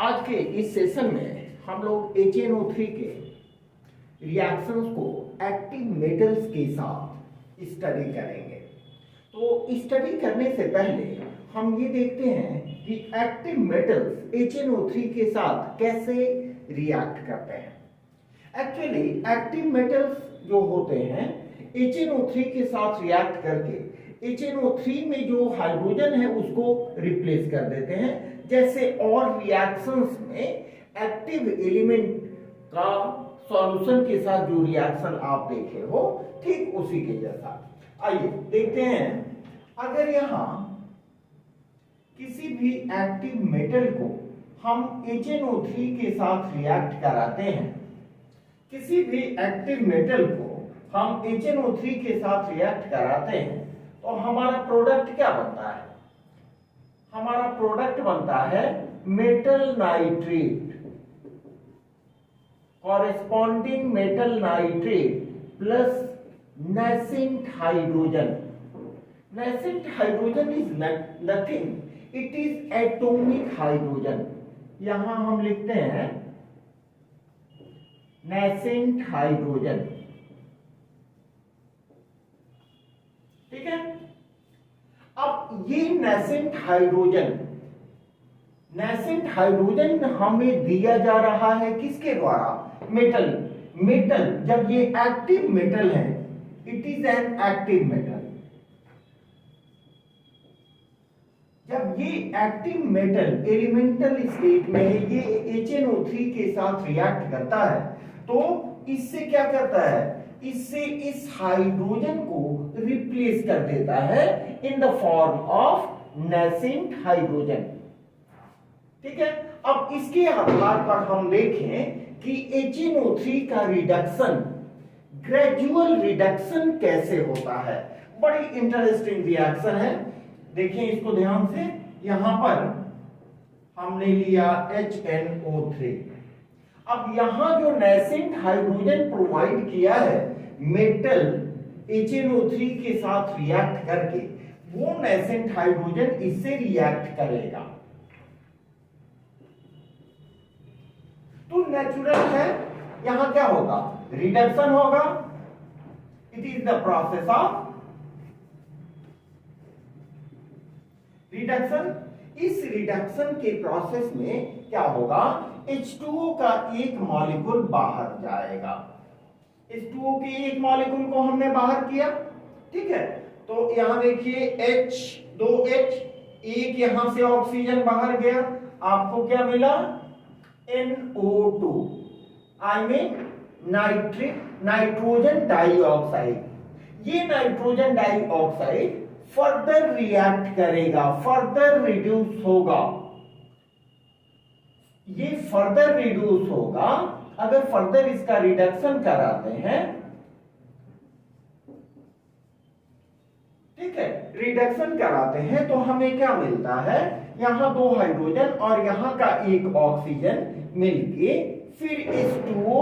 आज के इस सेशन में हम लोग HNO3 के रिएक्शंस को एक्टिव मेटल्स के साथ स्टडी करेंगे। तो स्टडी करने से पहले हम ये देखते हैं कि एक्टिव मेटल्स HNO3 के साथ कैसे रिएक्ट करते हैं। एक्चुअली एक्टिव मेटल्स जो होते हैं HNO3 के साथ रिएक्ट करके HNO3 में जो हाइड्रोजन है उसको रिप्लेस कर देते हैं। जैसे और रिएक्शंस में एक्टिव एलिमेंट का सॉल्यूशन के साथ जो रिएक्शन आप देखे हो ठीक उसी के जैसा। आइए देखते हैं, अगर यहां किसी भी एक्टिव मेटल को हम HNO3 के साथ रिएक्ट कराते हैं, किसी भी एक्टिव मेटल को हम HNO3 के साथ रिएक्ट कराते हैं तो हमारा प्रोडक्ट क्या बनता है? हमारा प्रोडक्ट बनता है metal nitrate, corresponding metal nitrate plus nascent hydrogen. nascent hydrogen is nothing, it is atomic hydrogen. यहां हम लिखते हैं nascent हाइड्रोजन, ठीक है। अब ये nascent हाइड्रोजन हमें दिया जा रहा है किसके द्वारा? मेटल जब ये एक्टिव मेटल है, it is an active metal. जब ये एक्टिव मेटल एलिमेंटल स्टेट में है, ये HNO3 के साथ रिएक्ट करता है तो इससे क्या करता है? इससे इस हाइड्रोजन को रिप्लेस कर देता है in the form of nascent hydrogen, ठीक है। अब इसके आधार पर हम देखें कि HNO3 का रिडक्शन, ग्रेजुअल रिडक्शन कैसे होता है। बड़ी इंटरेस्टिंग रिएक्शन है, देखिए इसको ध्यान से। यहां पर हमने लिया HNO3। अब यहां जो nascent हाइड्रोजन प्रोवाइड किया है मेटल HNO3 के साथ रिएक्ट करके, वो nascent हाइड्रोजन इससे रिएक्ट करेगा तो नेचुरल है। यहां क्या होगा? रिडक्शन होगा। It is the process of reduction. इस रिडक्शन के प्रोसेस में क्या होगा? H2O का एक मॉलिक्यूल बाहर जाएगा। H2O के एक मॉलिक्यूल को हमने बाहर किया, ठीक है। तो यहां देखिए H2H, एक यहां से ऑक्सीजन बाहर गया, आपको क्या मिला? NO2, I mean nitrogen dioxide. ये नाइट्रोजन डाइऑक्साइड फर्दर रिएक्ट करेगा, फर्दर रिड्यूस होगा। ये फर्दर रिड्यूस होगा। अगर फर्दर इसका रिडक्शन कराते हैं, ठीक है, रिडक्शन कराते हैं तो हमें क्या मिलता है? यहां दो हाइड्रोजन और यहां का एक ऑक्सीजन मिलके फिर H2O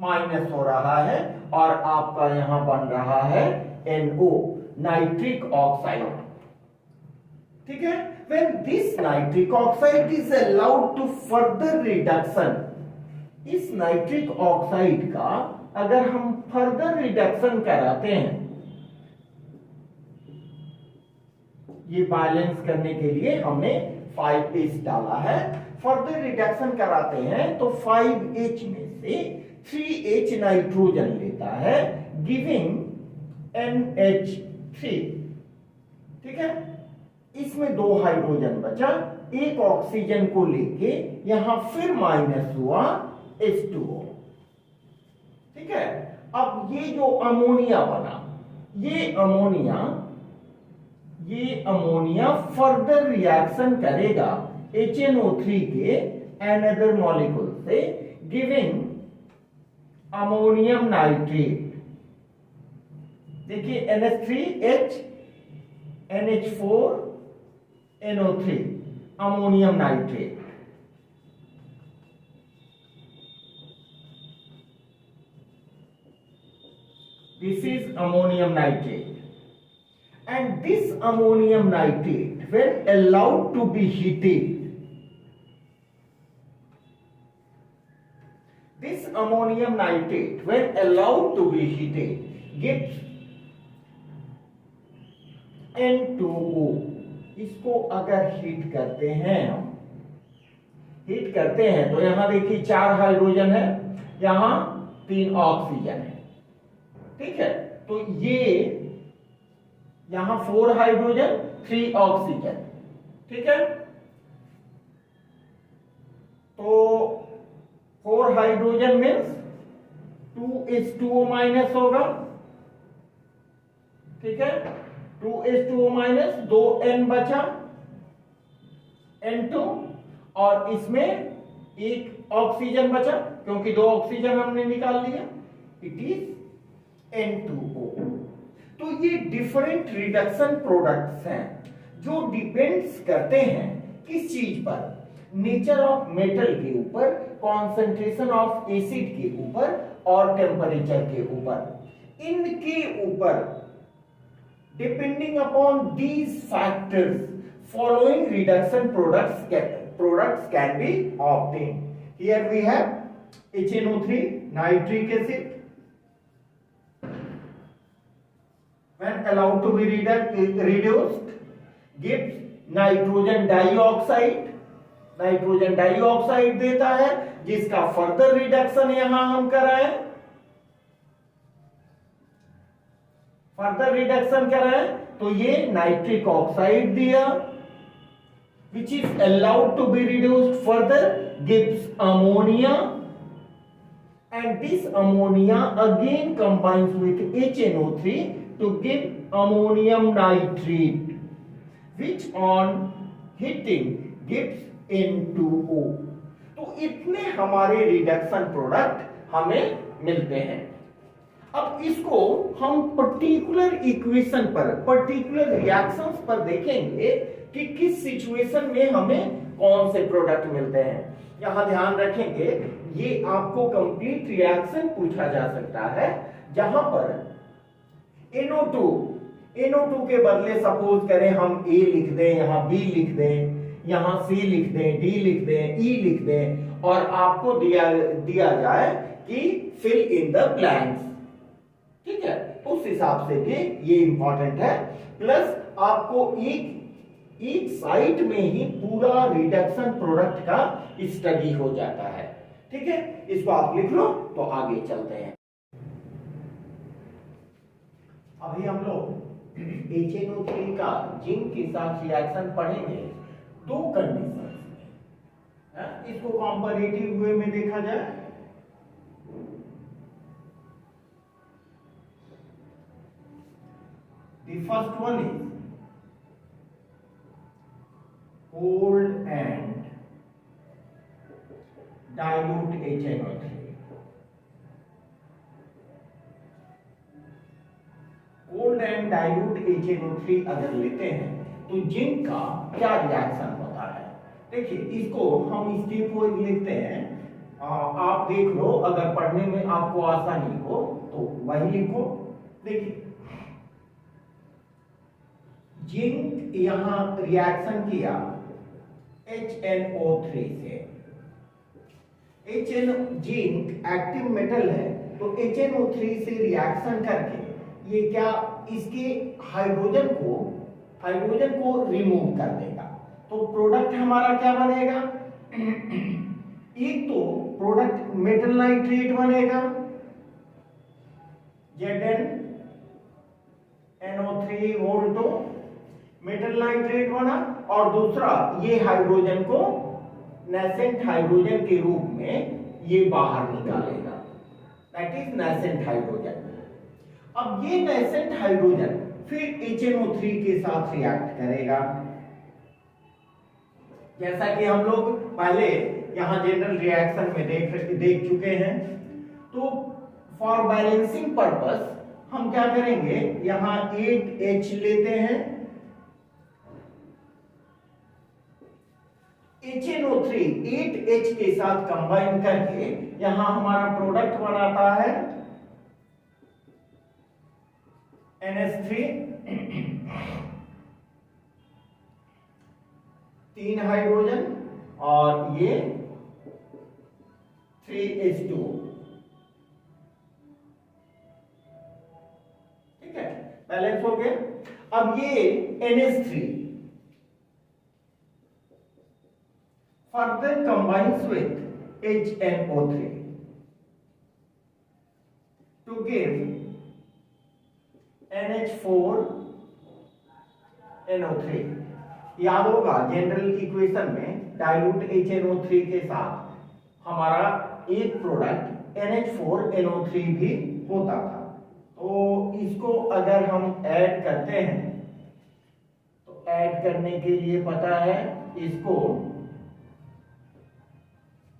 माइनस हो रहा है और आपका यहां बन रहा है NO, नाइट्रिक ऑक्साइड, ठीक है। When this nitric oxide is allowed to further reduction, इस नाइट्रिक ऑक्साइड का अगर हम फर्दर रिडक्शन कराते हैं, ये बैलेंस करने के लिए हमने 5H डाला है, फर्दर रिडक्शन कराते हैं तो 5H में से 3H नाइट्रोजन लेता है, गिविंग NH3, ठीक है। इसमें दो हाइड्रोजन बचा, एक ऑक्सीजन को लेके यहां फिर माइनस हुआ H2O, ठीक है। अब ये जो अमोनिया बना, ये अमोनिया फर्दर रिएक्शन करेगा HNO3 के अनदर मॉलिक्यूल से, गिविंग अमोनियम नाइट्रेट। देखिए NH3H, NH4, NO3, ammonium nitrate. This is ammonium nitrate, and this ammonium nitrate when allowed to be heated, This ammonium nitrate, when allowed to be heated, gives N2O. इसको अगर heat करते हैं तो यहां देखिए 4 hydrogen है, यहां 3 ऑक्सीजन है, ठीक है। तो ये यहां 4 हाइड्रोजन 3 ऑक्सीजन, ठीक है। तो 4 हाइड्रोजन मीन्स 2H2O माइनस होगा, ठीक है। 2H2O माइनस 2N बचा N2, और इसमें एक ऑक्सीजन बचा क्योंकि 2 ऑक्सीजन हमने निकाल लिया, इट इज N2O। तो ये डिफरेंट रिडक्शन प्रोडक्ट्स हैं जो डिपेंड्स करते हैं किस चीज पर, नेचर ऑफ मेटल के ऊपर, कॉन्सेंट्रेशन ऑफ एसिड के ऊपर और टेम्परेचर के ऊपर। इनके ऊपर depending upon these factors following reduction products can be obtained. Here we have HNO3 nitric acid. When allowed to be reduced, gives nitrogen dioxide. Nitrogen dioxide देता है जिसका फर्दर रिडक्शन यहां हम कराएं, तो ये नाइट्रिक ऑक्साइड दिया, which is allowed to be reduced further, gives ammonia, and this ammonia again combines with HNO3 to give ammonium nitrate, which on heating gives N2O। तो इतने हमारे रिडक्शन प्रोडक्ट हमें मिलते हैं। अब इसको हम पर्टिकुलर इक्वेशन पर, पर्टिकुलर रिएक्शंस पर देखेंगे कि किस सिचुएशन में हमें कौन से प्रोडक्ट मिलते हैं। यहां ध्यान रखेंगे, ये आपको कंप्लीट रिएक्शन पूछा जा सकता है जहां पर NO2 के बदले सपोज करें हम A लिख दें, यहां B लिख दें, यहां C लिख दें, D लिख दें, E लिख दें, और आपको दिया जाए कि फिल इन द ब्लैंक्स, ठीक है। उस हिसाब से भी ये इंपॉर्टेंट है। प्लस आपको एक साइट में ही पूरा रिडक्शन प्रोडक्ट का स्टडी हो जाता है, ठीक है। इसको आप लिख लो तो आगे चलते हैं। अभी हम लोग HNO3 का जिंक के साथ रिएक्शन पढ़ेंगे 2 कंडीशन में। इसको कंपैरेटिव वे में देखा जाए, the first one is cold and dilute HNO3। Cold and dilute HNO3 अगर लेते हैं तो जिंक का क्या रिएक्शन होता है, देखिए इसको हम स्टेप वाइज लिखते हैं। आप देख लो, अगर पढ़ने में आपको आसानी हो तो वही लिखो। देखिए जिंक यहां रिएक्शन किया HNO3 से, जिंक एक्टिव मेटल है, तो HNO3 से रिएक्शन करके ये क्या इसके हाइड्रोजन को रिमूव कर देगा। तो प्रोडक्ट हमारा क्या बनेगा, एक तो प्रोडक्ट मेटल नाइट्रेट बनेगा ZnNO3 वोल्टो मेटल नाइट्रेट बना, और दूसरा ये हाइड्रोजन को नेसेंट हाइड्रोजन के रूप में ये बाहर निकालेगा, दैट इज नेसेंट हाइड्रोजन। अब ये नेसेंट हाइड्रोजन फिर HNO3 के साथ रिएक्ट करेगा, जैसा कि हम लोग पहले यहां जनरल रिएक्शन में देख चुके हैं। तो फॉर बैलेंसिंग पर्पस हम क्या करेंगे, यहां 8H लेते हैं, HNO3 8H के साथ कंबाइन करके यहां हमारा प्रोडक्ट बनाता है NH3, 3 हाइड्रोजन, और ये 3H2। ठीक है, बैलेंस हो गया। अब ये NH3 further combines with HNO3 to give NH4NO3। याद होगा जनरल इक्वेशन में डाइल्यूट HNO3 के साथ हमारा एक प्रोडक्ट NH4NO3 भी होता था। तो इसको अगर हम ऐड करते हैं तो ऐड करने के लिए पता है इसको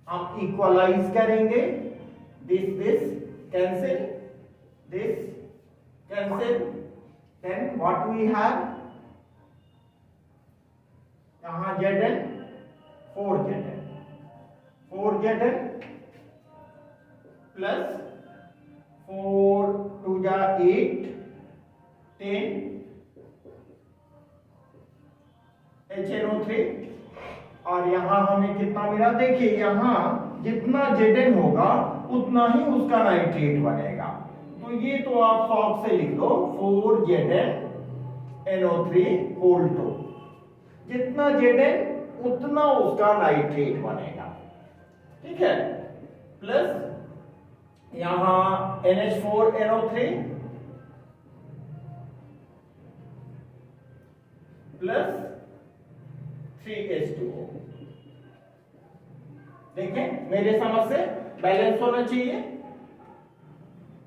हम इक्वलाइज करेंगे, this cancel, this cancel, then what we have यहां Zn 4Zn प्लस 4 2 जा 8 10 HNO3 और यहां हमें कितना मिला, देखिए यहां जितना Zn होगा उतना ही उसका नाइट्रेट बनेगा। तो ये तो आप शॉर्ट से लिख दो 4ZnNO3 होल 2, जितना Zn उतना उसका नाइट्रेट बनेगा। ठीक है, प्लस यहां NH4NO3 प्लस 3H2O। देखिए मेरे समझ से बैलेंस होना चाहिए।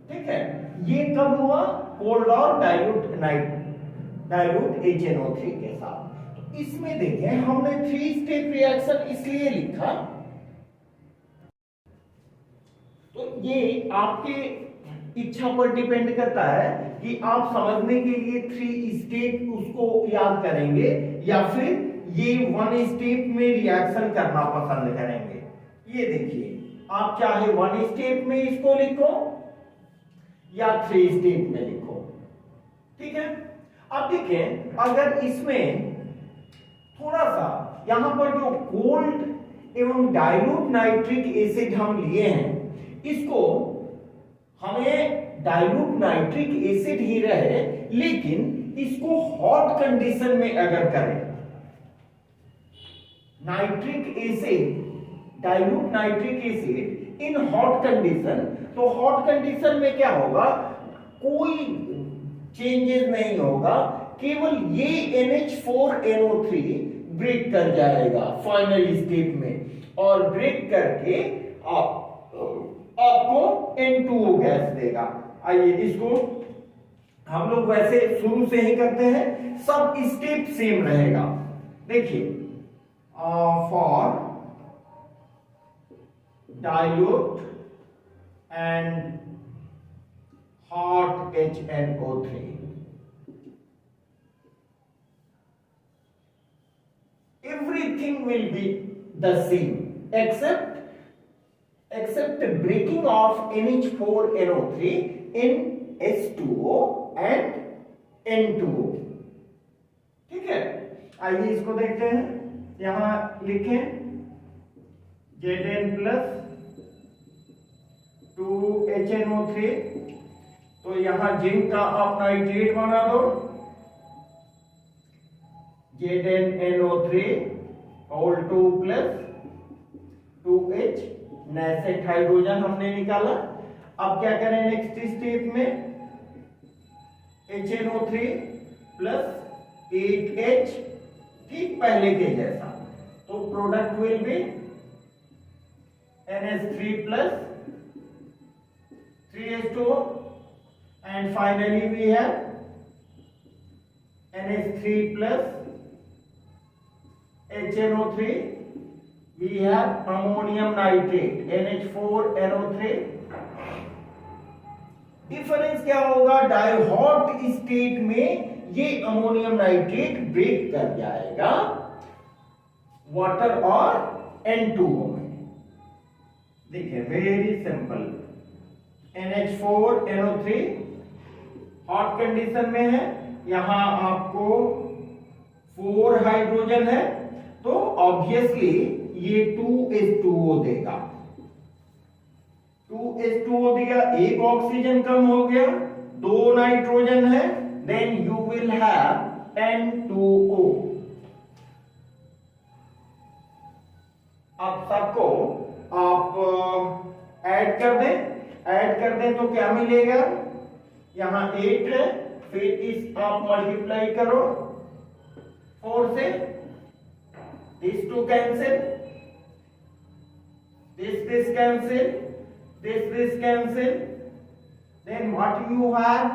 ठीक है, ये कब हुआ, कोल्ड और डाइल्यूट HNO3 के साथ। तो इसमें देखिए हमने 3 स्टेप रिएक्शन इसलिए लिखा, तो ये आपके इच्छा पर डिपेंड करता है कि आप समझने के लिए 3 स्टेप उसको याद करेंगे या फिर ये 1 स्टेप में रिएक्शन करना पसंद करेंगे। ये देखिए आप चाहे 1 स्टेप में इसको लिखो या 3 स्टेप में लिखो। ठीक है, अब देखिए अगर इसमें थोड़ा सा यहां पर जो कोल्ड एवं डाइल्यूट नाइट्रिक एसिड हम लिए हैं, इसको हमें डाइल्यूट नाइट्रिक एसिड ही रहे, लेकिन इसको हॉट कंडीशन में अगर करें, nitric acid dilute nitric acid in hot condition, तो हॉट कंडीशन में क्या होगा, कोई चेंजेस नहीं होगा, केवल ये NH4NO3 ब्रेक कर जाएगा फाइनल स्टेप में और ब्रेक करके आपको N2O गैस देगा। आइए इसको हम लोग वैसे शुरू से ही करते हैं, सब स्टेप सेम रहेगा। देखिए for dilute and hot HNO3, everything will be the same except breaking of NH4NO3 in H2O and N2O। ठीक है, आइए इसको देखते हैं। यहां लिखें Zn प्लस 2HNO3, तो यहां जिंक का आप नाइट्रेट बना दो, ZnNO3 whole 2 plus 2H, Knesset hydrogen हमने निकाला। अब क्या करें नेक्स्ट स्टेप में, HNO3 प्लस 8H, ठीक पहले के जैसा, तो product will be NH3 plus 3H2O and finally we have NH3 plus HNO3, we have ammonium nitrate NH4NO3। Difference क्या होगा, डाइहॉट स्टेट में ये अमोनियम नाइट्रेट ब्रेक कर जाएगा वाटर और N2O में। देखिए very simple, NH4NO3 hot condition में है, यहां आपको 4 हाइड्रोजन है, तो ऑब्वियसली ये 2H2O देगा। 2H2O दिया, एक ऑक्सीजन कम हो गया, 2 नाइट्रोजन है, then you will have N2O। अब सबको आप ऐड कर दें तो क्या मिलेगा, यहां 8 है, फिर इस आप मल्टीप्लाई करो 4 से, this to cancel, this cancel, this cancel, then what you have,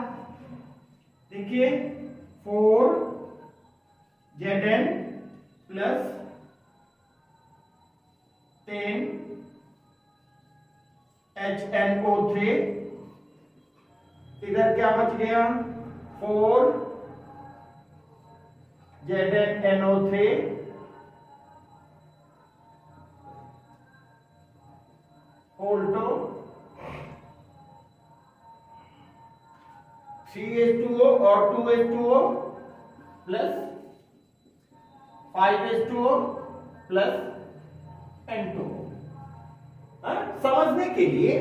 देखिए 4 Zn plus 10 HNO3, इधर क्या बच गया, 4 ZnNO3 ऑल्टो 3H2O और 2H2O plus 5H2O plus N2O। समझने के लिए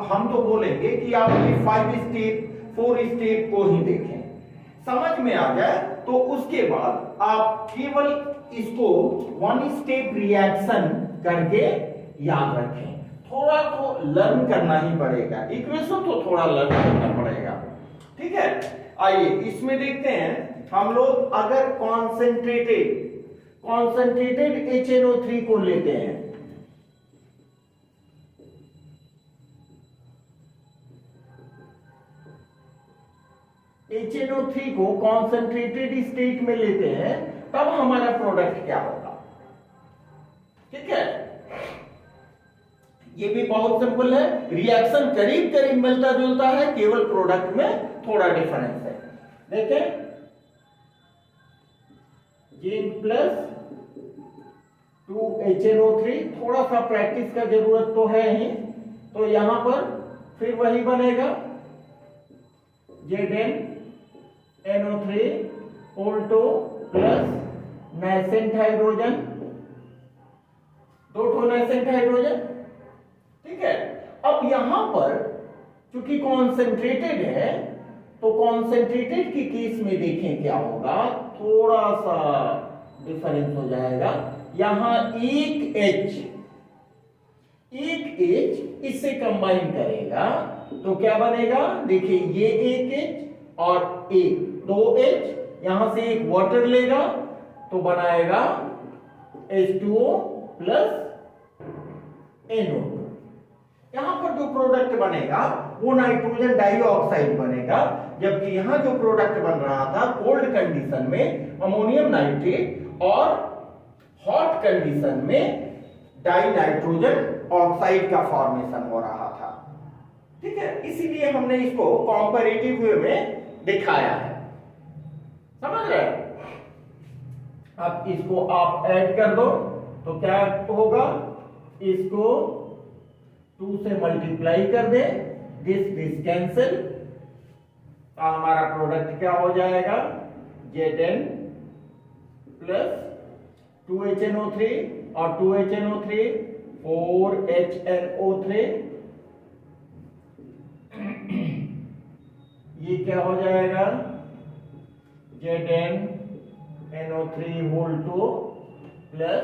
हम तो बोलेंगे कि आप ये 5 स्टेप 4 स्टेप को ही देखें, समझ में आ जाए तो उसके बाद आप केवल इसको 1 स्टेप रिएक्शन करके याद रखें। थोड़ा तो लर्न करना ही पड़ेगा, इक्वेशन तो थोड़ा लर्न करना पड़ेगा, ठीक है। आइए इसमें देखते हैं हम लोग, अगर कॉन्सेंट्रेटेड HNO3 को लेते हैं, HNO3 को कॉन्सेंट्रेटेड स्टेट में लेते हैं, तब हमारा प्रोडक्ट क्या होगा, ठीक है। ये भी बहुत सिंपल है, रिएक्शन करीब करीब मिलता जुलता है, केवल प्रोडक्ट में थोड़ा डिफरेंस है। देखें, जिंक प्लस 2HNO3, थोड़ा सा प्रैक्टिस का जरूरत तो है ही, तो यहां पर फिर वही बनेगा ZnNO3 whole two plus nascent hydrogen, 2 nascent hydrogen, ठीक है। अब यहां पर चूंकि कॉन्सेंट्रेटेड है, तो कॉन्सेंट्रेटेड की केस में देखें क्या होगा, थोड़ा सा डिफरेंस हो जाएगा। यहां एक H इससे कंबाइन करेगा तो क्या बनेगा, देखिए ये एक H और दो H, यहां से एक वाटर लेगा तो बनाएगा H2O प्लस NO2। यहां पर जो प्रोडक्ट बनेगा वो नाइट्रोजन डाइऑक्साइड बनेगा, जबकि यहां जो प्रोडक्ट बन रहा था कोल्ड कंडीशन में अमोनियम नाइट्रेट और हॉट कंडीशन में डाई नाइट्रोजन ऑक्साइड का फॉर्मेशन हो रहा था, ठीक है। इसीलिए हमने इसको कंपैरेटिव वे में दिखाया है, समझ रहे हैं। अब इसको आप ऐड कर दो तो क्या होगा, इसको 2 से मल्टीप्लाई कर दे, दिस कैंसिल, तो हमारा प्रोडक्ट क्या हो जाएगा, Zn प्लस 2HNO3 और 2HNO3 4HNO3, ये क्या हो जाएगा, ZnNO3 whole 2 plus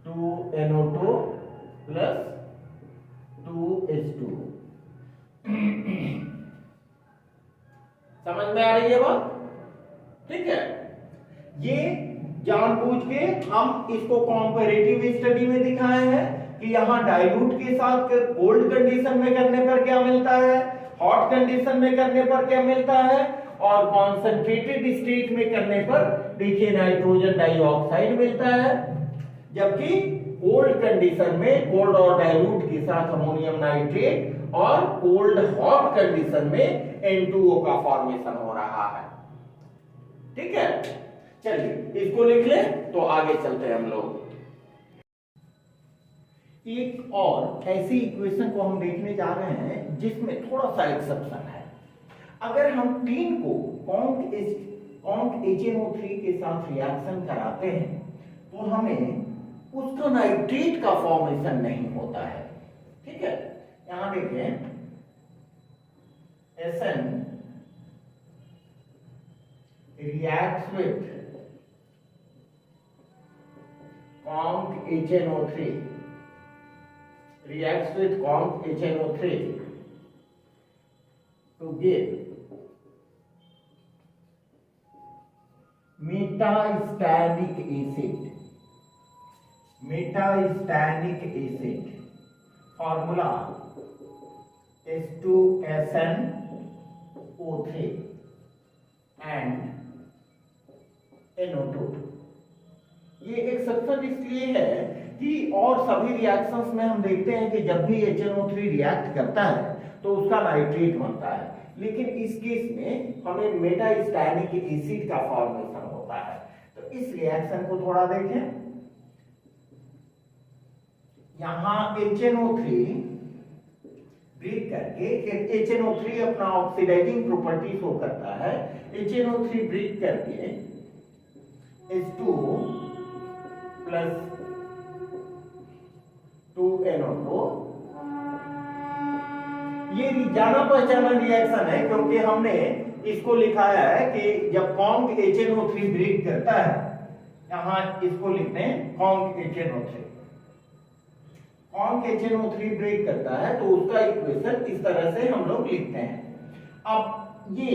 2NO2 plus 2H2। समझ में आ रही है बात, ठीक है। ये जानबूझ के हम इसको कॉम्पैरेटिव स्टडी में दिखाए हैं कि यहां डाइल्यूट के साथ कोल्ड कंडीशन में करने पर क्या मिलता है, हॉट कंडीशन में करने पर क्या मिलता है, और कॉन्सेंट्रेटेड स्टेट में करने पर देखिए नाइट्रोजन डाइऑक्साइड मिलता है, जबकि कोल्ड कंडीशन में कोल्ड और डाइल्यूट के साथ अमोनियम नाइट्रेट और कोल्ड हॉट कंडीशन में N2O का फॉर्मेशन हो रहा है, ठीक है। चलिए इसको लिख ले तो आगे चलते हैं हम लोग। एक और ऐसी इक्वेशन को हम देखने जा रहे हैं जिसमें थोड़ा सा एक्सेप्शन है। अगर हम टीन को कॉन्क HNO3 के साथ रिएक्शन कराते हैं तो हमें उसका नाइट्रेट का फॉर्मेशन नहीं होता है, ठीक है। यहां देखें SN reacts with conc HNO3 reacts with conc HNO3 to give metastanic acid formula H2SnO3 and NO2। ये एक सब्सटेंस इसलिए है कि और सभी रिएक्शंस में हम देखते हैं कि जब भी HNO3 रिएक्ट करता है तो उसका नाइट्रेट बनता है, लेकिन इस केस में हमें मेटास्टैनिक एसिड का फॉर्मेशन होता है। तो इस रिएक्शन को थोड़ा देखें। यहां HNO3 ब्रेक करके HNO3 अपना ऑक्सीडाइजिंग प्रॉपर्टी शो करता है। HNO3 ब्रेक करके H2 प्लस 2NO2, ये जाना पहचाना रिएक्शन है क्योंकि हमने इसको लिखाया है कि जब कॉन्क HNO3 ब्रेक करता है, यहां इसको लिखते हैं कॉन्क HNO3 ब्रेक करता है तो उसका इक्वेशन इस तरह से हम लोग लिखते हैं। अब ये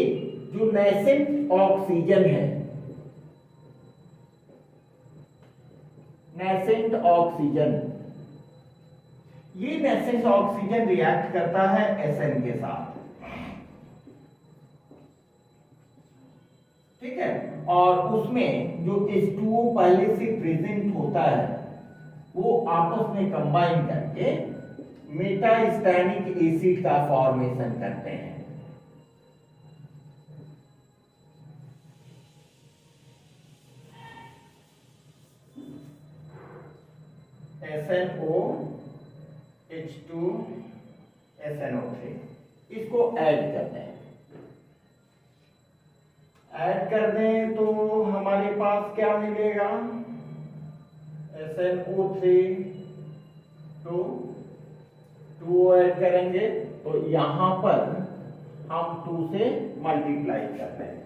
जो नेसेंट ऑक्सीजन है, नेसेंट ऑक्सीजन रिएक्ट करता है SN के साथ, ठीक है, और उसमें जो H2O पहले से प्रेजेंट होता है वो आपस में कंबाइन करके मेटास्टैनिक एसिड का फॉर्मेशन करते हैं। SNO H2 SNO3 इसको ऐड करते हैं। ऐड कर दें तो हमारे पास क्या मिलेगा? SNO3 2 ऐड करेंगे तो यहां पर हम 2 से मल्टीप्लाई करते हैं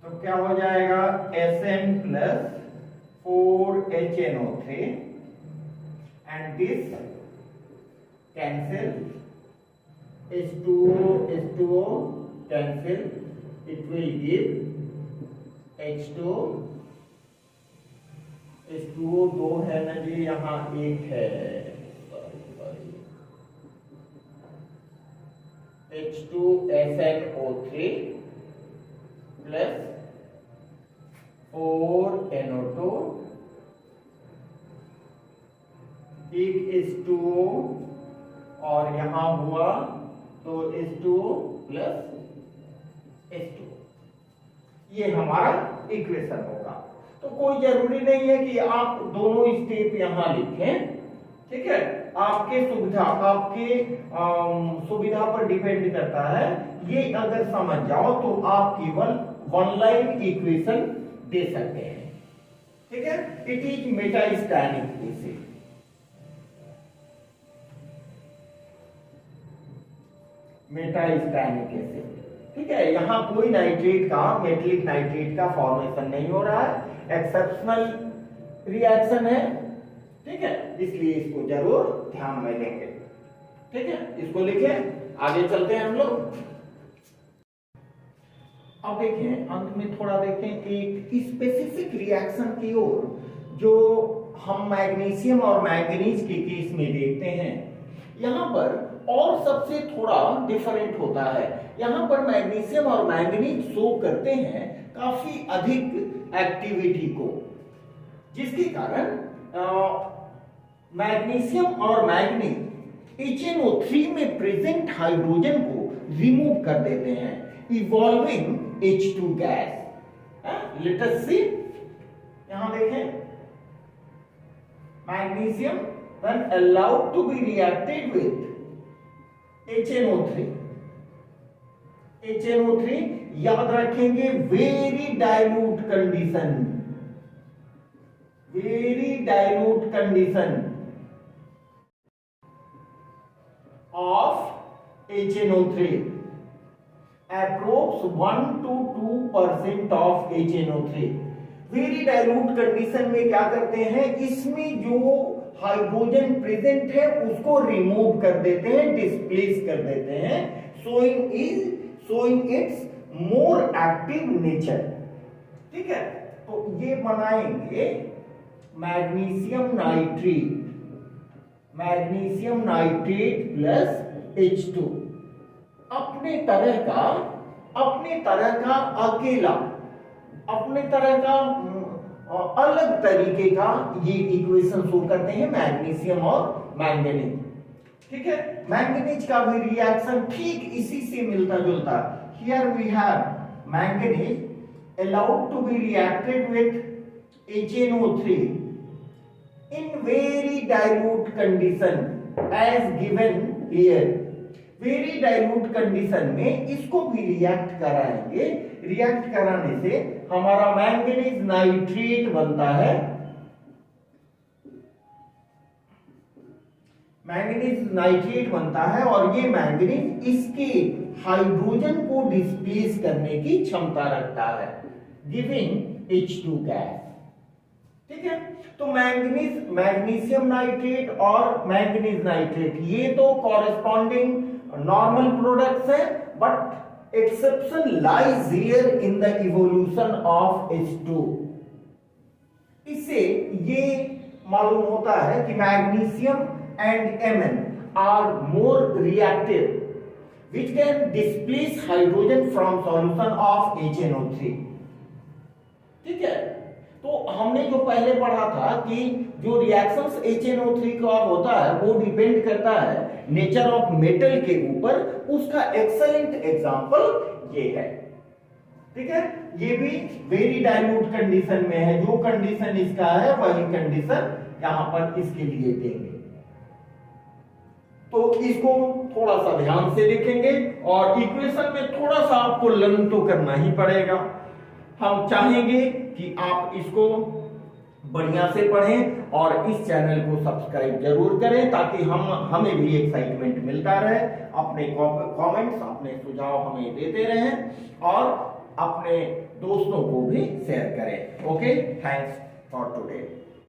तो क्या हो जाएगा? SN plus 4HNO3 and this cancel, H2O cancel, it will give H2O 2 है ना जी, यहाँ एक है, H2SNO3 प्लस 4NO2, एक H2O और यहां हुआ तो H2O प्लस H2O, ये हमारा इक्वेशन होगा। तो कोई जरूरी नहीं है कि आप दोनों स्टेप यहां लिखें, ठीक है, आपके सुविधा पर डिपेंड करता है। ये अगर समझ जाओ तो आप केवल वन लाइन इक्वेशन दे सकते हैं, ठीक है। इट इज मेटास्टैनिक एसिड, ठीक है। यहां कोई नाइट्रेट का, मेटलिक नाइट्रेट का फॉर्मेशन नहीं हो रहा है, एक्सेप्शनल रिएक्शन है, ठीक है, इसलिए इसको जरूर ध्यान में लेंगे, ठीक है। इसको लिखें, आगे चलते हैं हम लोग। अब देखें, अंत में थोड़ा देखें एक स्पेसिफिक रिएक्शन की ओर जो हम मैग्नीशियम और मैंगनीज के केस में देखते हैं। यहां पर और सबसे थोड़ा डिफरेंट होता है, यहां पर मैग्नीशियम और मैंगनीज शो करते हैं काफी अधिक एक्टिविटी को, जिसके कारण मैग्नीशियम और मैंगनीज HNO3 में प्रेजेंट हाइड्रोजन को रिमूव कर देते हैं, evolving H2 gas. Let us see, यहां देखें, magnesium when allowed to be reacted with HNO3, याद रखेंगे very dilute condition, of HNO3, approx 1 to 2% of HNO3। Very dilute condition में क्या करते हैं, इसमें जो हाइड्रोजन प्रेजेंट है उसको रिमूव कर देते हैं, डिस्प्लेस कर देते हैं, showing it's more active nature. ठीक है, तो ये बनाएंगे मैग्नीशियम नाइट्रेट प्लस H2। अपने तरह का अकेला, अपने तरह का अलग तरीके का ये इक्वेशन शो करते हैं मैग्नीशियम और मैंगनीज। ठीक है, मैंगनीज का भी रिएक्शन ठीक इसी से मिलता जुलता। Here we have manganese allowed to be reacted with HNO3 in very dilute condition as given here। Very dilute condition में इसको भी रिएक्ट कराएंगे। रिएक्ट कराने से हमारा मैंगनीज नाइट्रेट बनता है। मैंगनीज नाइट्रेट बनता है और ये मैंगनीज इसके हाइड्रोजन को डिस्प्लेस करने की क्षमता रखता है, गिविंग H2 गैस। ठीक है, तो मैग्नीशियम नाइट्रेट और मैंगनीज नाइट्रेट ये तो कॉरेस्पॉन्डिंग नॉर्मल प्रोडक्ट्स है, but exception lies here in the evolution of H2। इससे ये मालूम होता है कि magnesium and Mn are more reactive which can displace hydrogen from solution of HNO3। ठीक है, तो हमने जो पहले पढ़ा था कि जो रिएक्शंस HNO3 का होता है वो डिपेंड करता है नेचर ऑफ मेटल के ऊपर। उसका एक्सेलेंट एग्जांपल ये है। ठीक है, ये भी वेरी डाइल्यूट कंडीशन में है। जो कंडीशन इसका है वही कंडीशन यहां पर इसके लिए देंगे। तो इसको थोड़ा सा ध्यान से देखेंगे और इक्वेशन में थोड़ा सा आपको लर्न तो करना ही पड़ेगा। हम चाहेंगे कि आप इसको बढ़िया से पढ़ें और इस चैनल को सब्सक्राइब जरूर करें ताकि हमें भी एक्साइटमेंट मिलता रहे। अपने कमेंट्स, अपने सुझाव हमें देते रहें और अपने दोस्तों को भी शेयर करें। Okay, thanks for today.